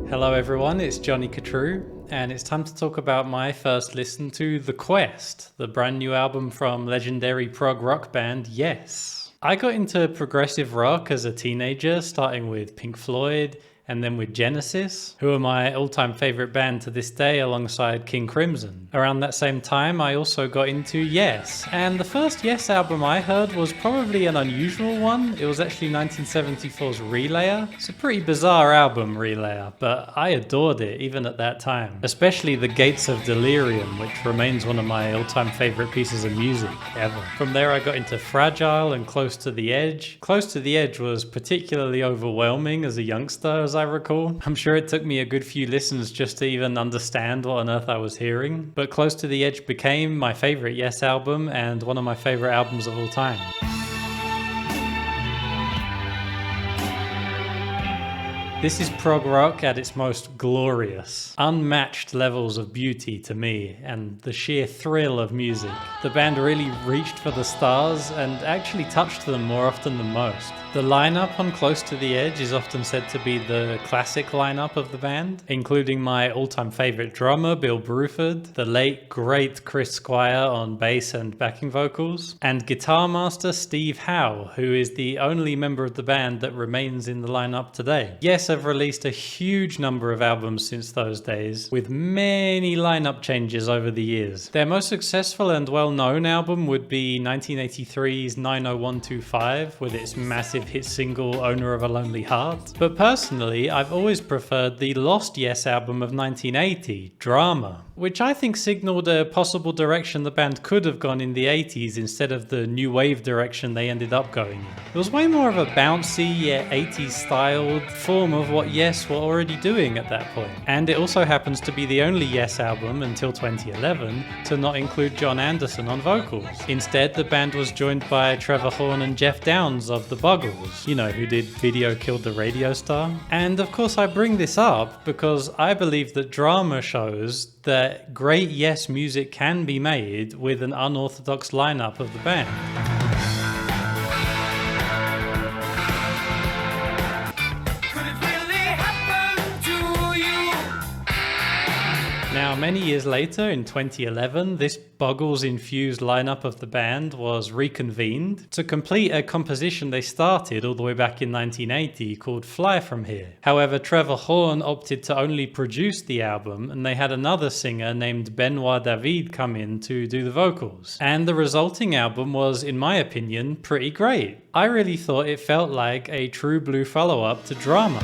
Hello everyone, it's Johnny Catrue, and it's time to talk about my first listen to The Quest, the brand new album from legendary prog rock band Yes. I got into progressive rock as a teenager, starting with Pink Floyd, and then with Genesis, who are my all-time favorite band to this day alongside King Crimson. Around that same time, I also got into Yes, and the first Yes album I heard was probably an unusual one. It was actually 1974's Relayer. It's a pretty bizarre album, Relayer, but I adored it even at that time. Especially The Gates of Delirium, which remains one of my all-time favorite pieces of music ever. From there I got into Fragile and Close to the Edge. Close to the Edge was particularly overwhelming as a youngster, as I recall. I'm sure it took me a good few listens just to even understand what on earth I was hearing, but Close to the Edge became my favorite Yes album and one of my favorite albums of all time. This is prog rock at its most glorious, unmatched levels of beauty to me, and the sheer thrill of music. The band really reached for the stars and actually touched them more often than most. The lineup on Close to the Edge is often said to be the classic lineup of the band, including my all-time favorite drummer, Bill Bruford, the late great Chris Squire on bass and backing vocals, and guitar master Steve Howe, who is the only member of the band that remains in the lineup today. Yes, have released a huge number of albums since those days, with many lineup changes over the years. Their most successful and well-known album would be 1983's 90125, with its massive hit single Owner of a Lonely Heart. But personally, I've always preferred the lost Yes album of 1980, Drama, which I think signaled a possible direction the band could have gone in the 80s instead of the new wave direction they ended up going in. It was way more of a bouncy yet 80s styled form of what Yes were already doing at that point. And it also happens to be the only Yes album until 2011 to not include John Anderson on vocals. Instead, the band was joined by Trevor Horn and Jeff Downes of the Buggles, you know, who did Video Killed the Radio Star. And of course I bring this up because I believe that Drama shows that great Yes music can be made with an unorthodox lineup of the band. Now, many years later, in 2011, this Buggles-infused lineup of the band was reconvened to complete a composition they started all the way back in 1980 called Fly From Here. However, Trevor Horn opted to only produce the album, and they had another singer named Benoit David come in to do the vocals. And the resulting album was, in my opinion, pretty great. I really thought it felt like a true blue follow-up to Drama.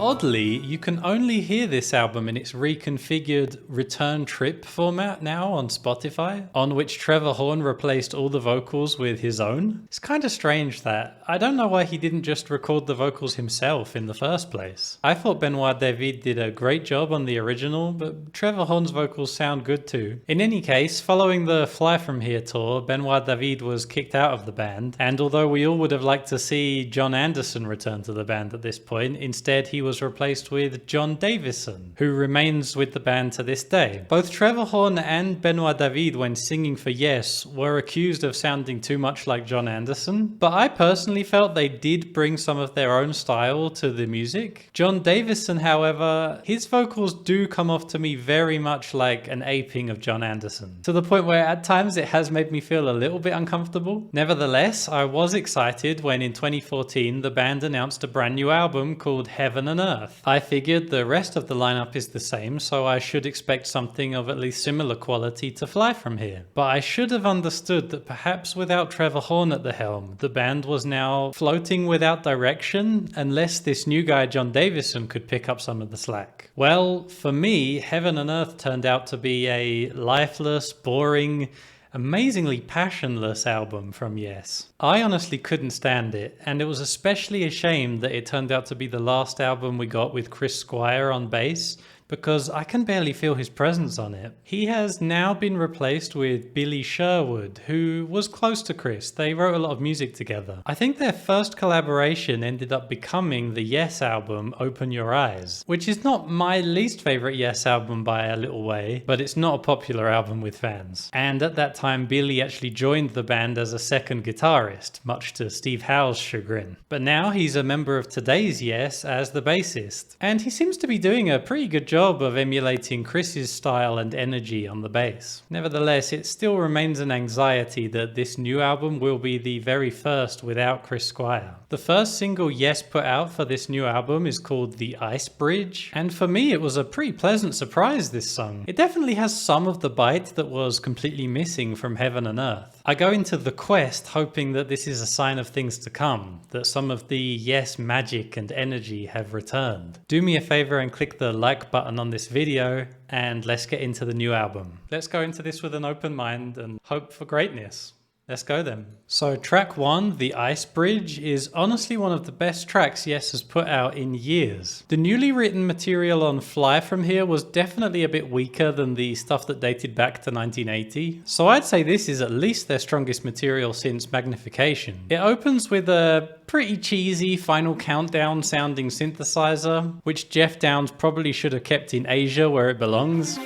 Oddly, you can only hear this album in its reconfigured Return Trip format now on Spotify, on which Trevor Horn replaced all the vocals with his own. It's kind of strange that. I don't know why he didn't just record the vocals himself in the first place. I thought Benoit David did a great job on the original, but Trevor Horn's vocals sound good too. In any case, following the Fly From Here tour, Benoit David was kicked out of the band, and although we all would have liked to see John Anderson return to the band at this point, instead he was replaced with John Davison, who remains with the band to this day. Both Trevor Horn and Benoit David, when singing for Yes, were accused of sounding too much like John Anderson, but I personally felt they did bring some of their own style to the music. John Davison, however, his vocals do come off to me very much like an aping of John Anderson, to the point where at times it has made me feel a little bit uncomfortable. Nevertheless, I was excited when in 2014 the band announced a brand new album called Heaven and Earth. I figured the rest of the lineup is the same, so I should expect something of at least similar quality to Fly From Here. But I should have understood that perhaps without Trevor Horn at the helm, the band was now floating without direction, unless this new guy John Davison could pick up some of the slack. Well, for me, Heaven and Earth turned out to be a lifeless, boring, amazingly passionless album from Yes. I honestly couldn't stand it, and it was especially a shame that it turned out to be the last album we got with Chris Squire on bass, because I can barely feel his presence on it. He has now been replaced with Billy Sherwood, who was close to Chris. They wrote a lot of music together. I think their first collaboration ended up becoming the Yes album, Open Your Eyes, which is not my least favorite Yes album by a little way, but it's not a popular album with fans. And at that time, Billy actually joined the band as a second guitarist, much to Steve Howe's chagrin. But now he's a member of today's Yes as the bassist. And he seems to be doing a pretty good job of emulating Chris's style and energy on the bass. Nevertheless, it still remains an anxiety that this new album will be the very first without Chris Squire. The first single Yes put out for this new album is called The Ice Bridge, and for me it was a pretty pleasant surprise, this song. It definitely has some of the bite that was completely missing from Heaven and Earth. I go into The Quest hoping that this is a sign of things to come, that some of the Yes magic and energy have returned. Do me a favor and click the like button on this video, and let's get into the new album. Let's go into this with an open mind and hope for greatness. Let's go then. So track 1, The Ice Bridge, is honestly one of the best tracks Yes has put out in years. The newly written material on Fly From Here was definitely a bit weaker than the stuff that dated back to 1980, so I'd say this is at least their strongest material since Magnification. It opens with a pretty cheesy Final Countdown sounding synthesizer, which Jeff Downes probably should have kept in Asia where it belongs.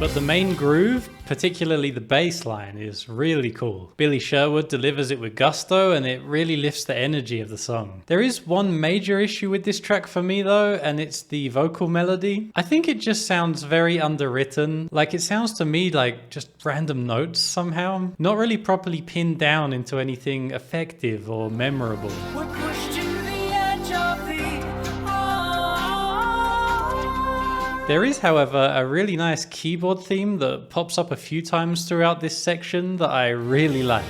But the main groove, particularly the bass line, is really cool. Billy Sherwood delivers it with gusto and it really lifts the energy of the song. There is one major issue with this track for me though, and it's the vocal melody. I think it just sounds very underwritten. Like, it sounds to me like just random notes somehow, not really properly pinned down into anything effective or memorable. We're pushed to the edge of the There is, however, a really nice keyboard theme that pops up a few times throughout this section that I really like.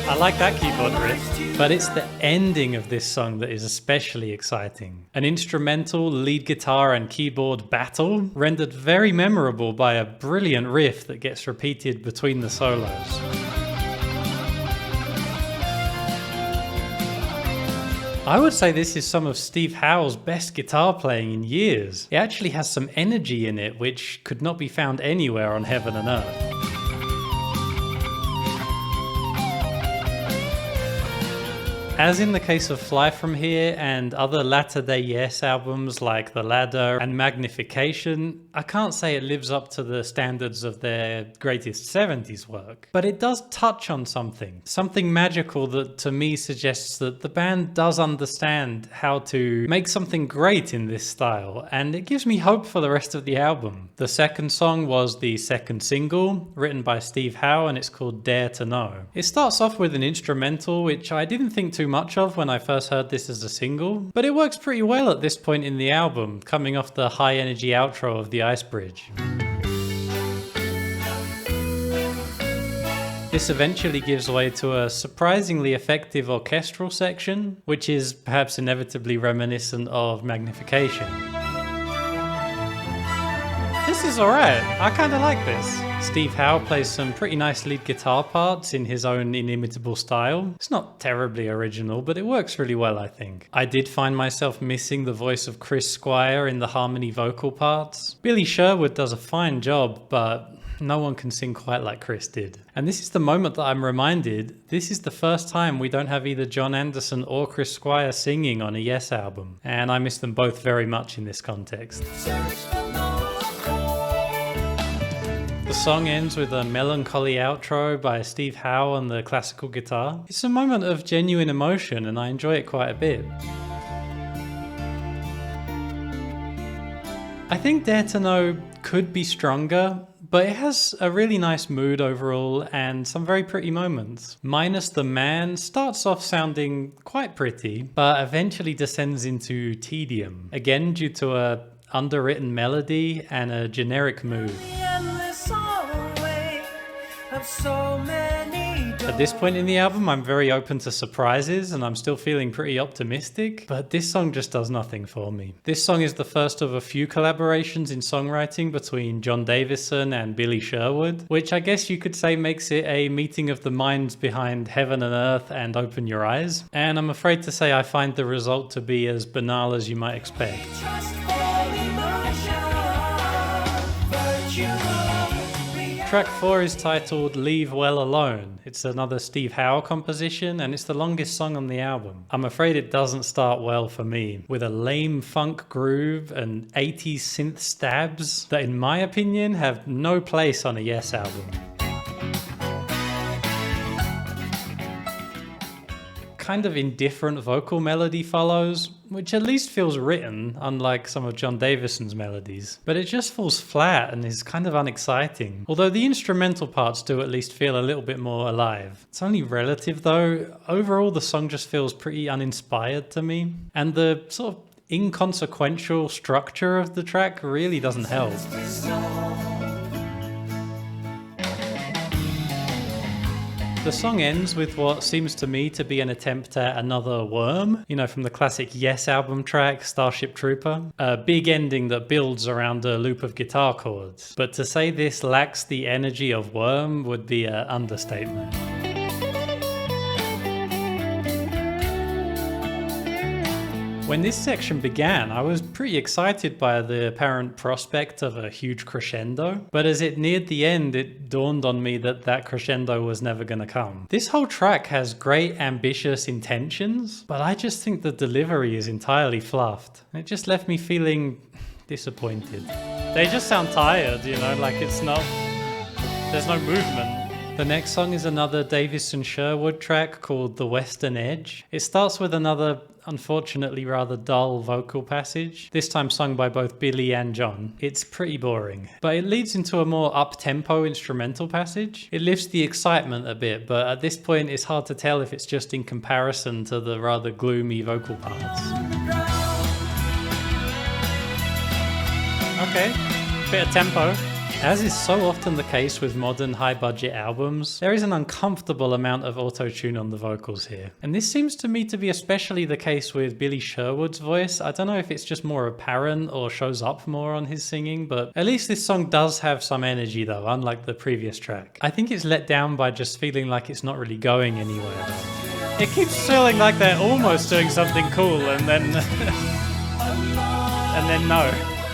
I like that keyboard riff, but it's the ending of this song that is especially exciting. An instrumental lead guitar and keyboard battle rendered very memorable by a brilliant riff that gets repeated between the solos. I would say this is some of Steve Howe's best guitar playing in years. It actually has some energy in it which could not be found anywhere on Heaven and Earth. As in the case of Fly From Here and other latter-day Yes albums like The Ladder and Magnification, I can't say it lives up to the standards of their greatest 70s work, but it does touch on something magical that to me suggests that the band does understand how to make something great in this style, and it gives me hope for the rest of the album. The second song was the second single, written by Steve Howe, and it's called Dare to Know. It starts off with an instrumental which I didn't think too much of when I first heard this as a single, but it works pretty well at this point in the album, coming off the high energy outro of The Ice Bridge. This eventually gives way to a surprisingly effective orchestral section, which is perhaps inevitably reminiscent of Magnification. This is alright, I kinda like this. Steve Howe plays some pretty nice lead guitar parts in his own inimitable style. It's not terribly original, but it works really well, I think. I did find myself missing the voice of Chris Squire in the harmony vocal parts. Billy Sherwood does a fine job, but no one can sing quite like Chris did. And this is the moment that I'm reminded, this is the first time we don't have either John Anderson or Chris Squire singing on a Yes album. And I miss them both very much in this context. The song ends with a melancholy outro by Steve Howe on the classical guitar. It's a moment of genuine emotion and I enjoy it quite a bit. I think Dare to Know could be stronger, but it has a really nice mood overall and some very pretty moments. Minus the Man starts off sounding quite pretty, but eventually descends into tedium. Again, due to a underwritten melody and a generic mood. of so many At this point in the album, I'm very open to surprises and I'm still feeling pretty optimistic, but this song just does nothing for me. This song is the first of a few collaborations in songwriting between John Davison and Billy Sherwood, which I guess you could say makes it a meeting of the minds behind Heaven and Earth and Open Your Eyes. And I'm afraid to say I find the result to be as banal as you might expect. Track 4 is titled Leave Well Alone. It's another Steve Howe composition and it's the longest song on the album. I'm afraid it doesn't start well for me, with a lame funk groove and 80s synth stabs that in my opinion have no place on a Yes album. Kind of indifferent vocal melody follows, which at least feels written, unlike some of John Davison's melodies. But it just falls flat and is kind of unexciting. Although the instrumental parts do at least feel a little bit more alive. It's only relative though. Overall, the song just feels pretty uninspired to me. And the sort of inconsequential structure of the track really doesn't help. The song ends with what seems to me to be an attempt at another worm, you know, from the classic Yes album track, Starship Trooper. A big ending that builds around a loop of guitar chords. But to say this lacks the energy of Worm would be an understatement. When this section began, I was pretty excited by the apparent prospect of a huge crescendo, but as it neared the end, it dawned on me that that crescendo was never going to come. This whole track has great ambitious intentions, but I just think the delivery is entirely fluffed. It just left me feeling disappointed. They just sound tired, you know, like there's no movement. The next song is another Davison Sherwood track called The Western Edge. It starts with another unfortunately rather dull vocal passage, this time sung by both Billy and John. It's pretty boring, but it leads into a more up-tempo instrumental passage. It lifts the excitement a bit, but at this point it's hard to tell if it's just in comparison to the rather gloomy vocal parts. Okay, bit of tempo. As is so often the case with modern high-budget albums, there is an uncomfortable amount of auto-tune on the vocals here. And this seems to me to be especially the case with Billy Sherwood's voice. I don't know if it's just more apparent or shows up more on his singing, but at least this song does have some energy though, unlike the previous track. I think it's let down by just feeling like it's not really going anywhere though. It keeps feeling like they're almost doing something cool and then... and then no.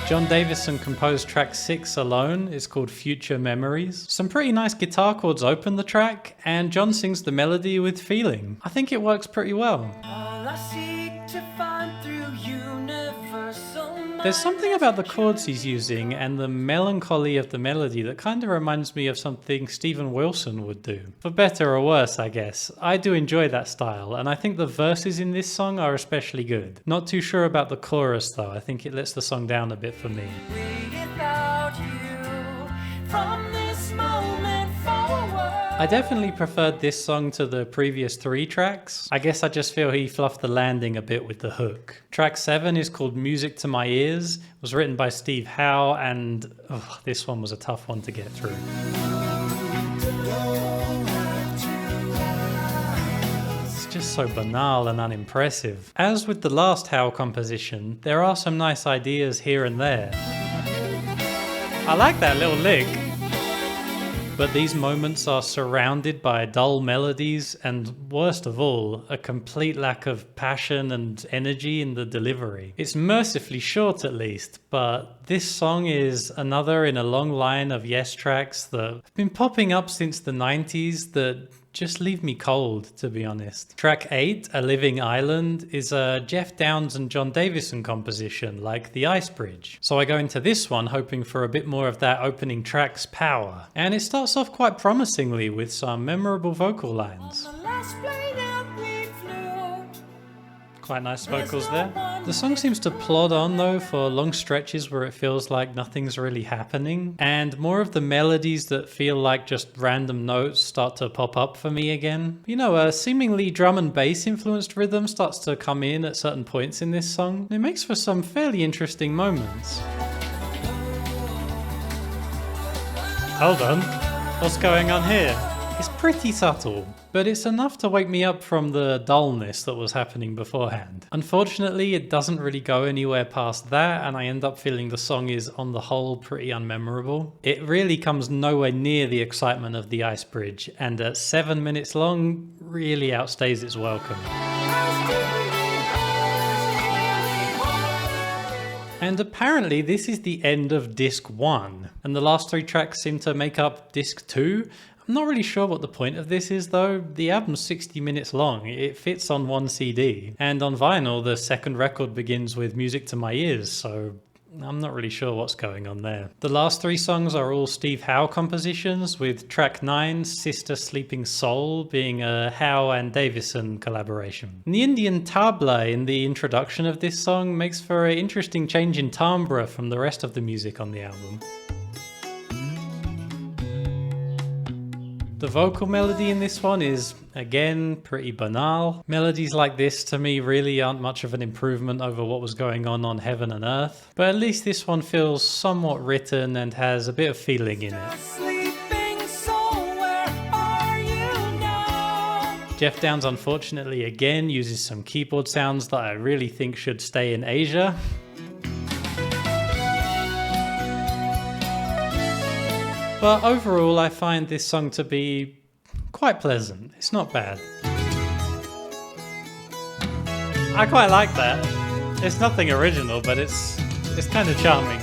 John Davison composed track 6 alone. It's called Future Memories. Some pretty nice guitar chords open the track, and John sings the melody with feeling. I think it works pretty well. All I seek to find through universal. There's something about the chords he's using and the melancholy of the melody that kind of reminds me of something Steven Wilson would do. For better or worse, I guess. I do enjoy that style, and I think the verses in this song are especially good. Not too sure about the chorus though. I think it lets the song down a bit for me. Without you, from this moment forward. I definitely preferred this song to the previous 3 tracks. I guess I just feel he fluffed the landing a bit with the hook. Track 7 is called Music to My Ears. It was written by Steve Howe, and this one was a tough one to get through. It's just so banal and unimpressive. As with the last Howe composition, there are some nice ideas here and there. I like that little lick. But these moments are surrounded by dull melodies and, worst of all, a complete lack of passion and energy in the delivery. It's mercifully short at least, but this song is another in a long line of Yes tracks that have been popping up since the 90s that just leave me cold, to be honest. Track 8, A Living Island, is a Jeff Downes and John Davison composition, like The Ice Bridge. So I go into this one hoping for a bit more of that opening track's power. And it starts off quite promisingly with some memorable vocal lines. Quite nice vocals there. The song seems to plod on though for long stretches where it feels like nothing's really happening, and more of the melodies that feel like just random notes start to pop up for me again. You know, a seemingly drum and bass influenced rhythm starts to come in at certain points in this song. It makes for some fairly interesting moments. Hold on, what's going on here? It's pretty subtle, but it's enough to wake me up from the dullness that was happening beforehand. Unfortunately, it doesn't really go anywhere past that, and I end up feeling the song is, on the whole, pretty unmemorable. It really comes nowhere near the excitement of the Ice Bridge, and at 7 minutes long, really outstays its welcome. And apparently this is the end of disc 1, and the last 3 tracks seem to make up disc 2. I'm not really sure what the point of this is though. The album's 60 minutes long, it fits on one CD, and on vinyl the second record begins with Music to My Ears, so I'm not really sure what's going on there. The last 3 songs are all Steve Howe compositions, with track 9, Sister Sleeping Soul, being a Howe and Davison collaboration. And the Indian tabla in the introduction of this song makes for an interesting change in timbre from the rest of the music on the album. The vocal melody in this one is, again, pretty banal. Melodies like this to me really aren't much of an improvement over what was going on Heaven and Earth, but at least this one feels somewhat written and has a bit of feeling in it. Jeff Downes unfortunately again uses some keyboard sounds that I really think should stay in Asia. But overall, I find this song to be quite pleasant. It's not bad. I quite like that. It's nothing original, but it's kind of charming.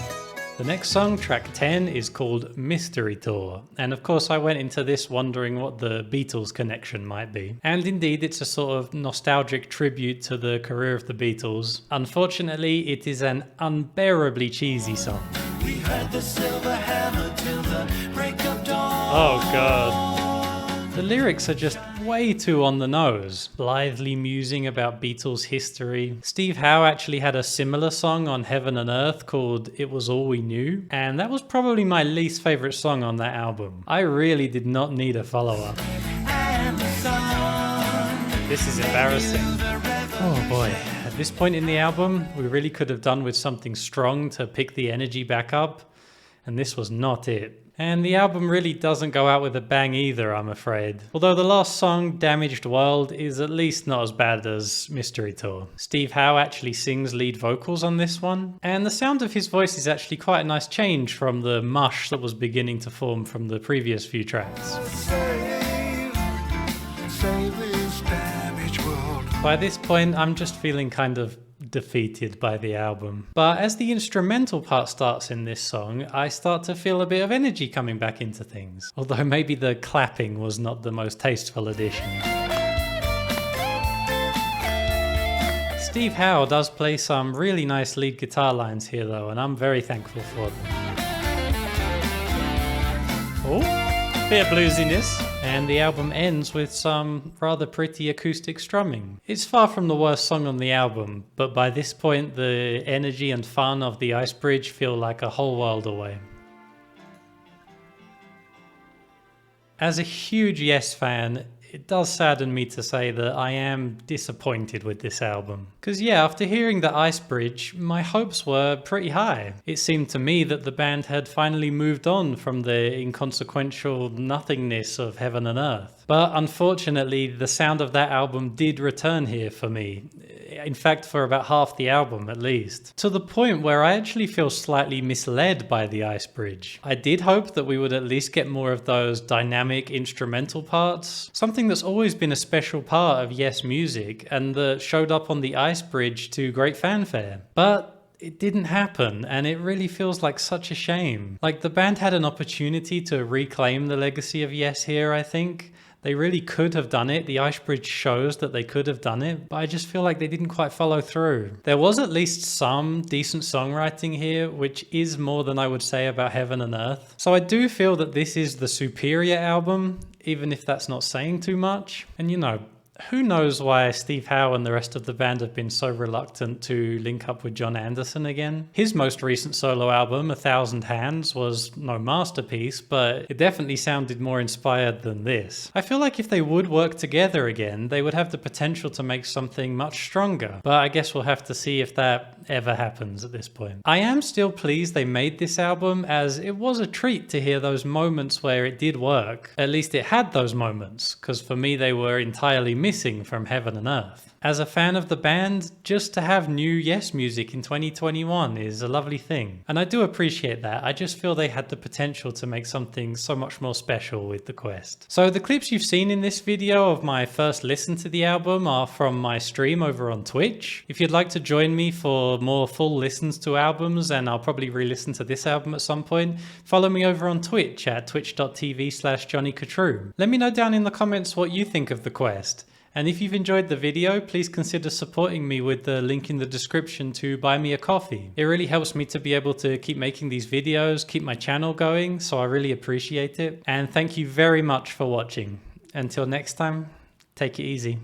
The next song, track 10, is called Mystery Tour. And of course I went into this wondering what the Beatles connection might be. And indeed it's a sort of nostalgic tribute to the career of the Beatles. Unfortunately, it is an unbearably cheesy song. We had the silver hammer till the break of dawn. Oh god. The lyrics are just way too on the nose, blithely musing about Beatles history. Steve Howe actually had a similar song on Heaven and Earth called It Was All We Knew, and that was probably my least favourite song on that album. I really did not need a follow-up. This is embarrassing. Oh boy. At this point in the album, we really could have done with something strong to pick the energy back up, and this was not it. And the album really doesn't go out with a bang either, I'm afraid. Although the last song, Damaged World, is at least not as bad as Mystery Tour. Steve Howe actually sings lead vocals on this one, and the sound of his voice is actually quite a nice change from the mush that was beginning to form from the previous few tracks. By this point, I'm just feeling kind of defeated by the album. But as the instrumental part starts in this song, I start to feel a bit of energy coming back into things. Although maybe the clapping was not the most tasteful addition. Steve Howe does play some really nice lead guitar lines here though, and I'm very thankful for them. Oh, bit of bluesiness. And the album ends with some rather pretty acoustic strumming. It's far from the worst song on the album, but by this point the energy and fun of the Ice Bridge feel like a whole world away. As a huge Yes fan, it does sadden me to say that I am disappointed with this album. Because yeah, after hearing the Ice Bridge, my hopes were pretty high. It seemed to me that the band had finally moved on from the inconsequential nothingness of Heaven and Earth. But unfortunately, the sound of that album did return here for me. In fact, for about half the album at least. To the point where I actually feel slightly misled by the Ice Bridge. I did hope that we would at least get more of those dynamic instrumental parts. Something that's always been a special part of Yes music and that showed up on the Ice Bridge to great fanfare. But it didn't happen, and it really feels like such a shame. Like the band had an opportunity to reclaim the legacy of Yes here, I think. They really could have done it. The Ice Bridge shows that they could have done it, but I just feel like they didn't quite follow through. There was at least some decent songwriting here, which is more than I would say about Heaven and Earth. So I do feel that this is the superior album, even if that's not saying too much. And you know, who knows why Steve Howe and the rest of the band have been so reluctant to link up with John Anderson again. His most recent solo album, 1,000 Hands, was no masterpiece, but it definitely sounded more inspired than this. I feel like if they would work together again, they would have the potential to make something much stronger. But I guess we'll have to see if that ever happens at this point. I am still pleased they made this album, as it was a treat to hear those moments where it did work. At least it had those moments, because for me they were entirely missing from Heaven and Earth. As a fan of the band, just to have new Yes music in 2021 is a lovely thing. And I do appreciate that. I just feel they had the potential to make something so much more special with the Quest. So the clips you've seen in this video of my first listen to the album are from my stream over on Twitch. If you'd like to join me for more full listens to albums, and I'll probably re-listen to this album at some point, follow me over on Twitch at twitch.tv/JohnnyCatru. Let me know down in the comments what you think of the Quest. And if you've enjoyed the video, please consider supporting me with the link in the description to buy me a coffee. It really helps me to be able to keep making these videos, keep my channel going, so I really appreciate it. And thank you very much for watching. Until next time, take it easy.